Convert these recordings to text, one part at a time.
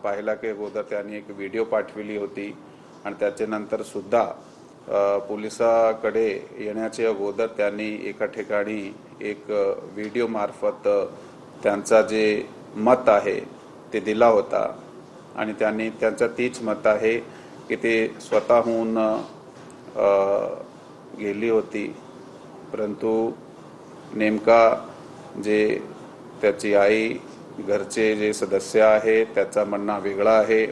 पाहिला की अगोदर त्यांनी एक व्हिडिओ पाठविली होती आणि त्याच्यानंतर सुद्धा पोलिसाकडे येण्याचे अगोदर त्यांनी एका ठिकाणी एक व्हिडिओ मार्फत त्यांचा जे मत आहे ते दिला होता आणि त्यांनी त्यांचा तीच मत आहे की ते स्वतःहून गेली होती, परंतु नेमका जे त्याची आई घरचे जे सदस्य आहे त्याचा म्हणणं वेगळा आहे।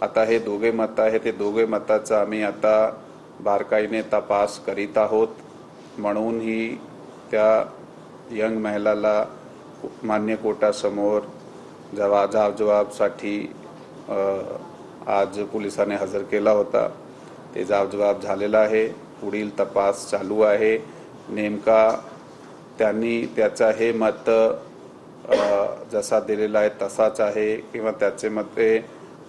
आता हे दोघे मत आहे ते दोघे मताचा आम्ही आता बारकाईने तपास करीत आहोत, म्हणून ही त्या यंग महिलाला मान्य कोर्टासमोर जाबजबाबसाठी आज पोलिसांनी हजर केला होता। ते जाबजबाब झालेला आहे, पुढील तपास चालू आहे। नेमका त्यांनी त्याचा हे मत जसा दिलेला आहे तसाच आहे किंवा त्याचे मते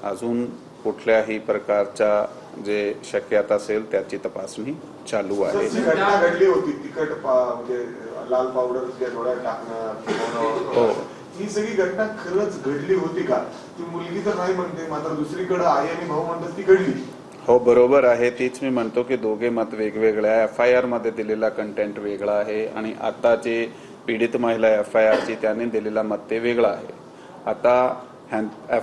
अजून कुठल्याही प्रकारच्या जे शक्यता असेल त्याची तपासणी चालू आहे। घटना घडली होती तिखट म्हणजे लाल पावडर त्या डोळ्यात टाकणं, हो, ही सगळी घटना खरंच घडली होती का? ती मुलगी तर नाही म्हणते, मात्र दुसरीकडे आई आणि भाऊ म्हणतात ती घडली। हो, बरोबर आहे। तीच मी म्हणतो की दोघे मत वेगवेगळे आहे। FIR मध्ये दिलेला कंटेंट वेगळा आहे आणि आता जे पीडित महिला FIR ची त्याने दिलेला मत ते वेगळा आहे। आता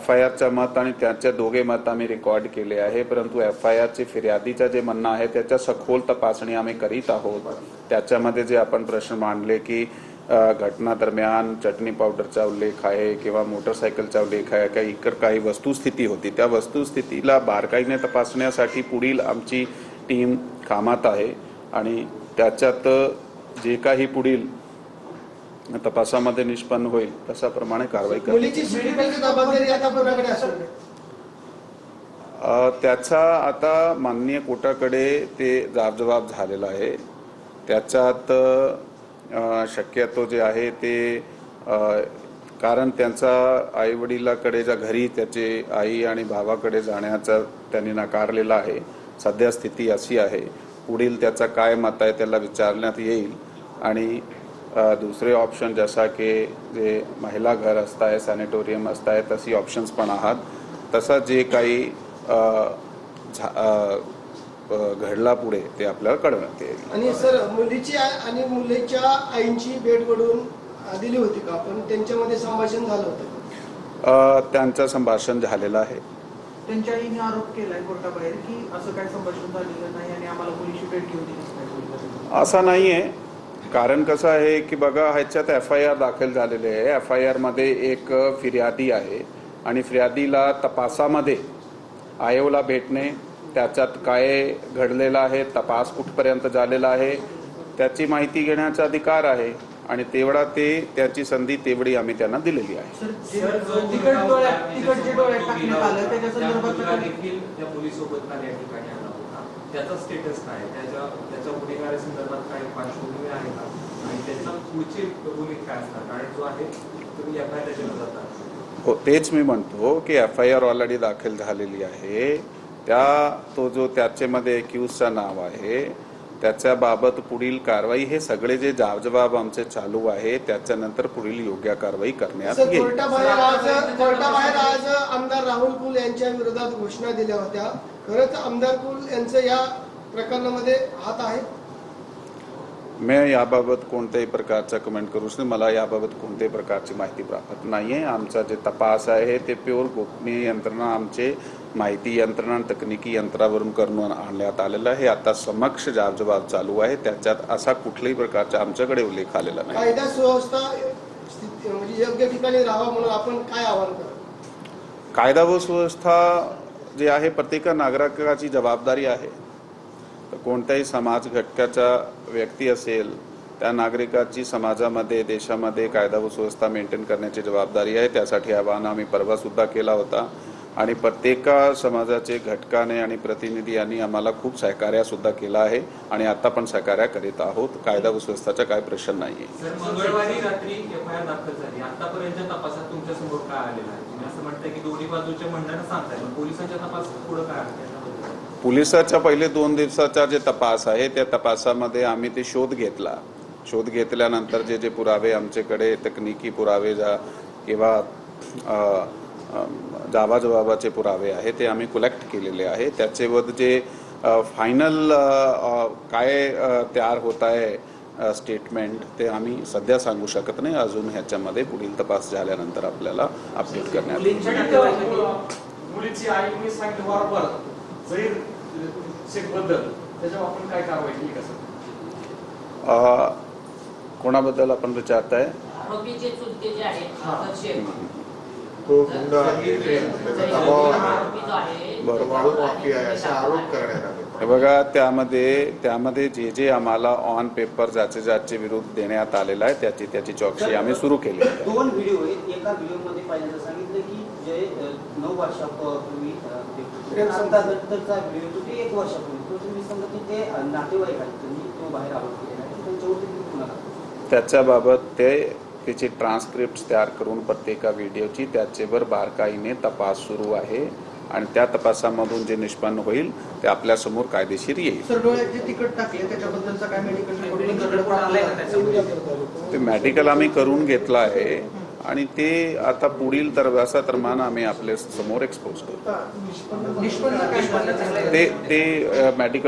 FIR चा मत आणि त्याच्या दोघे मत आम्ही रेकॉर्ड केले आहे, परंतु FIR चे फिर्यादीचा जे म्हणणं आहे त्याच्या सखोल तपासणी आम्ही करीत आहोत। त्याच्यामध्ये जे आपण प्रश्न मांडले की घटना दरम्यान चटणी पावडरचा उल्लेख आहे किंवा मोटरसायकलचा उल्लेख आहे का इतर काही वस्तुस्थिती होती, त्या वस्तुस्थितीला बारकाईने तपासण्यासाठी पुढील आमची टीम कामात आहे आणि त्याच्यात जे काही पुढील तपासामध्ये निष्पन्न होईल तशाप्रमाणे कारवाई करण्यात त्याचा आता माननीय कोर्टाकडे ते जाबजबाब झालेला आहे। त्याच्यात शक्यतो जे आहे ते कारण त्यांचा आई वडिलाकडे ज्या घरी त्याचे आई आणि भावाकडे जाण्याचा त्यांनी नाकारलेला आहे। सध्या स्थिती अशी आहे, पुढील त्याचा काय मत आहे त्याला विचारण्यात येईल आणि दुसरे ऑप्शन जसा की जे महिला घर असताय, सॅनिटोरियम असताय तशी ऑप्शन्स पण आहात, तसा जे काही घडला पुढे ते आपल्याला कळवण्यात येईल। आणि सर मुलीची आणि मुलीच्या आईंची भेटवडून दिली होती का? पण त्यांच्यामध्ये संभाषण झालं होतं? त्यांचं संभाषण झालेलं आहे। त्यांच्या आईने आरोप केलाय कोर्टाबाहेर की असं काय संभाषण झालेलं नाही आणि आम्हाला पोलिस भेट घेऊन दिली। असं नाहीये, कारण कसं आहे की बघा ह्याच्यात FIR दाखल झालेले आहे। FIR मध्ये एक फिर्यादी आहे आणि फिर्यादीला तपासामध्ये आयोला भेटणे, त्याच्यात काय घडलेलं आहे, तपास कुठपर्यंत झालेला आहे त्याची माहिती घेण्याचा अधिकार आहे आणि तेवढा ते त्याची संधी तेवढी आम्ही त्यांना दिलेली आहे। त्याचा स्टेटस काय, त्याच्या गुन्हेगारी संदर्भात काय पार्श्वभूमी आहे का आणि त्याचा पुढची भूमिका काय असणार, कारण जो आहे तुम्ही FIR त्याच्यावर जाता। हो, तेच मी म्हणतो की FIR ऑलरेडी दाखल झालेली आहे। तो जो त्याच्यामध्ये एक्यूजचं नाव आहे त्याच्याबाबत पुढील कारवाई हे सगळे जे जाबजबाब आमचे चालू आहे त्याच्यानंतर पुढील योग्य कारवाई करण्यात येईल। कोर्टाबाहेर आज आमदार राहुल कुल यांच्या विरोधात घोषणा दिल्या होत्या, खरंच आमदार कुल यांचं या प्रकरणामध्ये हात आहे? मी याबाबत कोणत्याही प्रकारचा कमेंट करू शकतो, मला याबाबत कोणत्याही प्रकारची माहिती प्राप्त नाही आहे। आमचा जे तपास आहे ते प्युअर गोपनीय यंत्रणा आमचे माहिती यंत्रणा तकनिकी यंत्रावरून करून आणण्यात आलेलं आहे। आता समक्ष जाबजबाब चालू आहे, त्याच्यात असा कुठल्याही प्रकारचा आमच्याकडे उल्लेख आलेला नाही। कायदा सुव्यवस्था म्हणजे योग्य ठिकाणी राहावं म्हणून आपण काय आवाहन करा? कायदा व सुव्यवस्था जे आहे प्रत्येक नागरिकाची जबाबदारी आहे। कोणत्याही समाज घटकाचा व्यक्ती असेल त्या नागरिकाची समाजामध्ये देशामध्ये कायदा व सुव्यवस्था मेंटेन करण्याची जबाबदारी आहे। त्यासाठी आवाहन आम्ही परवा सुद्धा केला होता आणि प्रत्येक समाजाचे घटकाने आणि प्रतिनिधी यांनी आम्हाला खूप सहकार्य सुद्धा केला आहे आणि आता पण सहकार्य करीत आहोत। कायदा व सुव्यवस्थेचा काही प्रश्न नाहीये। सर, मंगळवारी रात्री FIR दाखल झाली, आतापर्यंतच्या तपासात तुमच्या समोर काय आलेलं आहे? तुम्ही असं म्हणताय की दोन्ही बाजूच्या म्हणण्यानं सांगताय, पण पोलिसांच्या तपासात पुढे काय आहे? पोलिसाच्या पहिले 2 दिवसाचा जे तपास आहे त्या तपासामध्ये आम्ही ते शोध घेतल्यानंतर जे पुरावे आमच्याकडे तकनिकी पुरावे किंवा जाबाजबाबाचे पुरावे आहे ते आम्ही कलेक्ट केलेले आहे. त्याच्यावर जे फायनल काय तयार होत आहे स्टेटमेंट ते आम्ही सध्या सांगू शकत नाही. अजून ह्याच्यामध्ये पुढील तपास झाल्यानंतर आपल्याला अपडेट करण्यात येईल. मुलीची आई मी सांगितलं वारंवार जहीर शेख बद्दल त्याच्यावर आपण काय कारवाई केली का सर? कोणाबद्दल आपण विचारताय? आरोपीचे चुलते जे आहेत अफजल शेख, तो गुंड आहे, त्याचा दबाव आहे, आरोपी जो आहे बरोबर. वाढून वाकी आहे असे आरोप करण्यात आले. हे बघा, त्यामध्ये जे आम्हाला ऑन पेपर ज्याचे विरुद्ध देण्यात आलेला आहे त्याची चौकशी आम्ही सुरू केली आहे. 2 व्हिडिओ आहेत. एका व्हिडिओमध्ये पहिल्यांदा सांगितलं की जे 9 वर्षापूर्वी नंतरचा व्हिडिओ तो ते 1 वर्षापूर्वी तो तुम्ही समजा की ते नातेवाईक आहेत तुम्ही तो बाहेर आरोप केलेला आहे त्यांच्यावरती तुम्ही कुणाला त्याच्याबाबत त्याची ट्रान्सक्रिप्ट तयार करून प्रत्येक व्हिडिओची त्याच्यावर बारकाईने तपास सुरू आहे आणि त्या तपासामधून जे निष्पन्न होईल ते आपल्या समोर कायदेशीर येईल. सर डोळ्यात जे तिकट टाकले त्याच्याबद्दलचा काय मेडिकल रिपोर्ट आलाय का त्याच्यामध्ये? ते मेडिकल आम्ही करून घेतलं आहे आणि ते आता पुढील तरमान आम्ही आपल्या समोर एक्सपोज करतो. निष्पन्न काय ते मेडिकल